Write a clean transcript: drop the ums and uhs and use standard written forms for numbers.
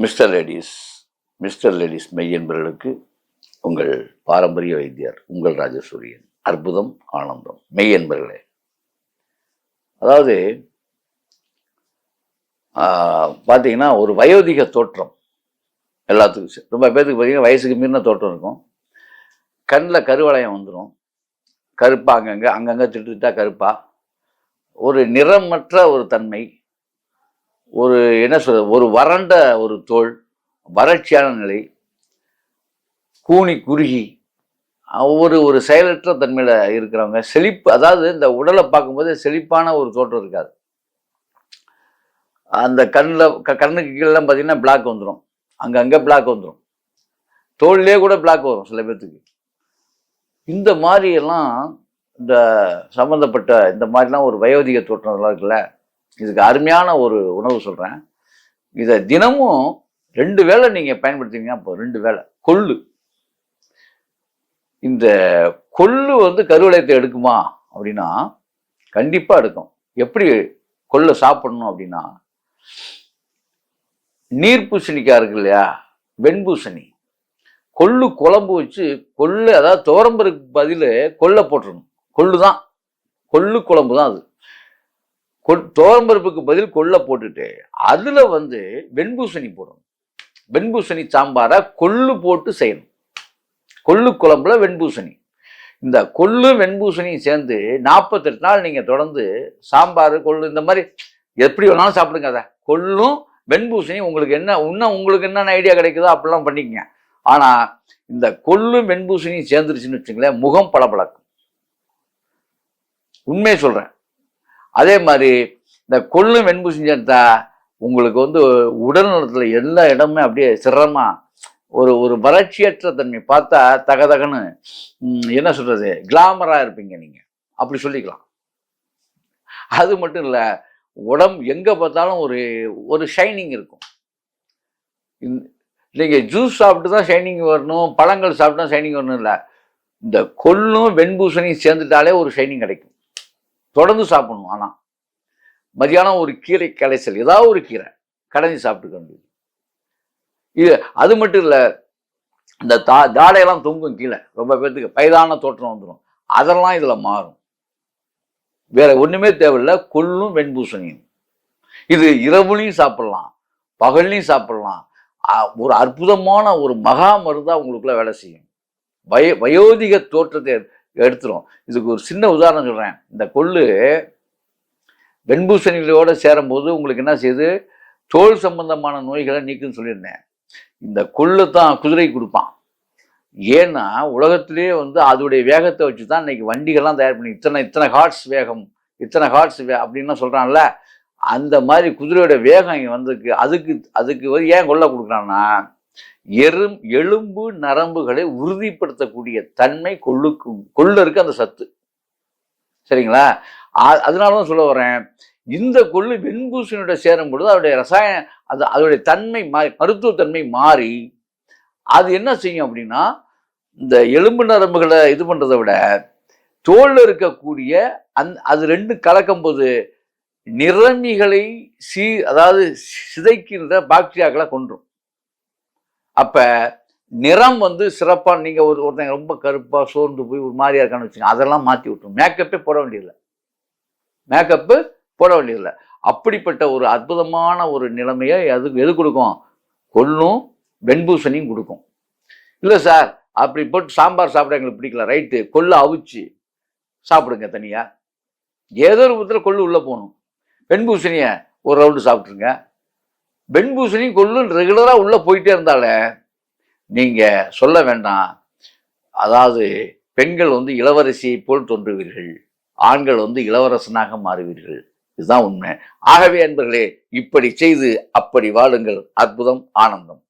Mister ladies மெய் என்பவர்களுக்கு உங்கள் பாரம்பரிய வைத்தியர் உங்கள் ராஜசூரியன். அற்புதம் ஆனந்தம் மெய் என்பவர்களே. அதாவது பார்த்தீங்கன்னா ஒரு வயோதிக தோற்றம் எல்லாத்துக்கும் ரொம்ப பேருக்கு பார்த்தீங்கன்னா வயசுக்கு மீறின தோற்றம் இருக்கும். கண்ணில் கருவளையம் வந்துடும், கருப்பா அங்கங்கே திட்டுட்டா கருப்பா, ஒரு நிறமற்ற ஒரு தன்மை, ஒரு என்ன சொல்றது, ஒரு வறண்ட ஒரு தோல், வறட்சியான நிலை, கூனி குறுகி ஒரு செயலற்ற தன்மையில இருக்கிறவங்க, செழிப்பு, அதாவது இந்த உடலை பார்க்கும்போது செழிப்பான ஒரு தோற்றம் இருக்காது. அந்த கண்ணுக்கு கீழே பார்த்தீங்கன்னா பிளாக் வந்துடும், அங்கங்கே பிளாக் வந்துடும், தோல்லே கூட பிளாக் வரும் சில பேர்த்துக்கு. இந்த மாதிரி எல்லாம் இந்த சம்பந்தப்பட்ட இந்த மாதிரிலாம் ஒரு வயோதிக தோற்றம் எல்லாம் இருக்குல்ல, இதுக்கு அருமையான ஒரு உணவு சொல்கிறேன். இதை தினமும் 2 வேளை நீங்கள் பயன்படுத்திங்கன்னா இப்போ 2 வேளை கொள்ளு. இந்த கொள்ளு வந்து கருவளையத்தை எடுக்குமா அப்படின்னா கண்டிப்பாக எடுக்கும். எப்படி கொள்ளை சாப்பிடணும் அப்படின்னா, நீர்பூசணிக்காய் இருக்கு இல்லையா, வெண்பூசணி, கொள்ளு குழம்பு வச்சு கொள்ளு, அதாவது துவரம்பருக்கு பதில் கொள்ளை போட்டுருணும். கொள்ளு தான், கொள்ளு குழம்பு தான் அது. துவரம்பருப்புக்கு பதில் கொள்ளை போட்டுட்டு அதில் வந்து வெண்பூசணி போடணும். வெண்பூசணி சாம்பாரை கொள்ளு போட்டு செய்யணும். கொள்ளு குழம்புல வெண்பூசணி. இந்த கொள்ளு வெண்பூசணி சேர்ந்து 48 நாள் நீங்கள் தொடர்ந்து சாம்பார் கொள்ளு இந்த மாதிரி எப்படி வேணாலும் சாப்பிடுங்க. அதை கொள்ளும் வெண்பூசணி உங்களுக்கு என்னென்ன ஐடியா கிடைக்குதோ அப்படிலாம் பண்ணிக்கங்க. ஆனால் இந்த கொள்ளும் வெண்பூசணி சேர்ந்துருச்சுன்னு வச்சுங்களேன், முகம் பளபளக்கும். உண்மையை சொல்கிறேன். அதே மாதிரி இந்த கொள்ளும் வெண்பூசணி சேர்த்தா உங்களுக்கு வந்து உடல் நலத்தில் எல்லா இடமே அப்படியே சிரமமா ஒரு வறட்சியற்ற தன்மை, பார்த்தா தகதகன்னு என்ன சொல்றது, கிளாமராக இருப்பீங்க நீங்கள், அப்படி சொல்லிக்கலாம். அது மட்டும் இல்லை, உடம்பு எங்கே பார்த்தாலும் ஒரு ஷைனிங் இருக்கும். நீங்கள் ஜூஸ் சாப்பிட்டு தான் ஷைனிங் வரணும், பழங்கள் சாப்பிட்டு தான் ஷைனிங் வரணும் இல்லை. இந்த கொள்ளும் வெண்பூசணியும் சேர்ந்துட்டாலே ஒரு ஷைனிங் கிடைக்கும். தொடர்ந்து சாப்பிடணும். ஆனால் மதியானம் ஒரு கீரை கடைசல், ஏதாவது ஒரு கீரை கடைஞ்சி சாப்பிட்டுக்க வேண்டியது. இது அது மட்டும் இல்லை, இந்த தாடையெல்லாம் தொங்கும் கீழே, ரொம்ப பேர்த்துக்கு வயதான தோற்றம் வந்துடும், அதெல்லாம் இதில் மாறும். வேற ஒன்றுமே தேவையில்லை, கொள்ளும் வெண்பூசணியும். இது இரவுலையும் சாப்பிடலாம், பகல்லையும் சாப்பிடலாம். ஒரு அற்புதமான ஒரு மகா மருந்தா உங்களுக்குள்ள வேலை செய்யும். வயோதிக தோற்றத்தை எடுத்துரும். இதுக்கு ஒரு சின்ன உதாரணம் சொல்றேன். இந்த கொள்ளு வெண்பூசணிகளோட சேரும்போது உங்களுக்கு என்ன செய்யுது, தோல் சம்பந்தமான நோய்களை நீக்குன்னு சொல்லியிருந்தேன். இந்த கொள்ளு தான் குதிரை கொடுப்பான். ஏன்னா உலகத்திலேயே வந்து அதோடைய வேகத்தை வச்சு தான் இன்னைக்கு வண்டிகள்லாம் தயார் பண்ணி இத்தனை ஹார்ட்ஸ் வேகம், இத்தனை ஹார்ட்ஸ் அப்படின்லாம் சொல்றான்ல, அந்த மாதிரி குதிரையோட வேகம் இங்கே வந்திருக்கு. அதுக்கு ஏன் கொள்ளை கொடுக்குறான்னா, எலும்பு நரம்புகளை உறுதிப்படுத்தக்கூடிய தன்மை கொள்ளுக்கு அந்த சத்து. சரிங்களா? அதனால தான் சொல்ல வரேன், இந்த கொள்ளு வெண்பூசணியோட சேரும் பொழுது அதோடைய அதோடைய தன்மை மருத்துவத்தன்மை மாறி அது என்ன செய்யும் அப்படின்னா, இந்த எலும்பு நரம்புகளை இது பண்றதை விட தோல்ல இருக்கக்கூடிய அது 2 கலக்கும் போது நிறமிகளை அதாவது சிதைக்கின்ற பாக்டீரியாக்களை கொன்றும். அப்ப நிறம் வந்து சிறப்பா, நீங்க ஒருத்தங்க ரொம்ப கருப்பா சோர்ந்து போய் ஒரு மாதிரியா இருக்கான்னு வச்சுங்க, அதெல்லாம் மாற்றி விட்டுரும். மேக்கப்பே போட வேண்டியதில்லை. அப்படிப்பட்ட ஒரு அற்புதமான ஒரு நிலைமையை எது கொடுக்கும், கொள்ளும் வெண்பூசணியும் கொடுக்கும். இல்லை சார் அப்படி போட்டு சாம்பார் சாப்பிட எங்களுக்கு பிடிக்கல, ரைட்டு, கொள்ளு அவிச்சு சாப்பிடுங்க தனியா. ஏதோ ஒரு விதத்தில் கொள்ளு உள்ள போகணும். வெண்பூசணிய ஒரு ரவுண்டு சாப்பிட்ருங்க. வெண்பூசணி கொள்ளும் ரெகுலராக உள்ளே போயிட்டே இருந்தாலே நீங்க சொல்ல வேண்டாம். அதாவது பெண்கள் வந்து இளவரசியை போல் தோன்றுவீர்கள், ஆண்கள் வந்து இளவரசனாக மாறுவீர்கள். இதுதான் உண்மை. ஆகவே அன்பர்களே, இப்படி செய்து அப்படி வாழுங்கள். அற்புதம் ஆனந்தம்.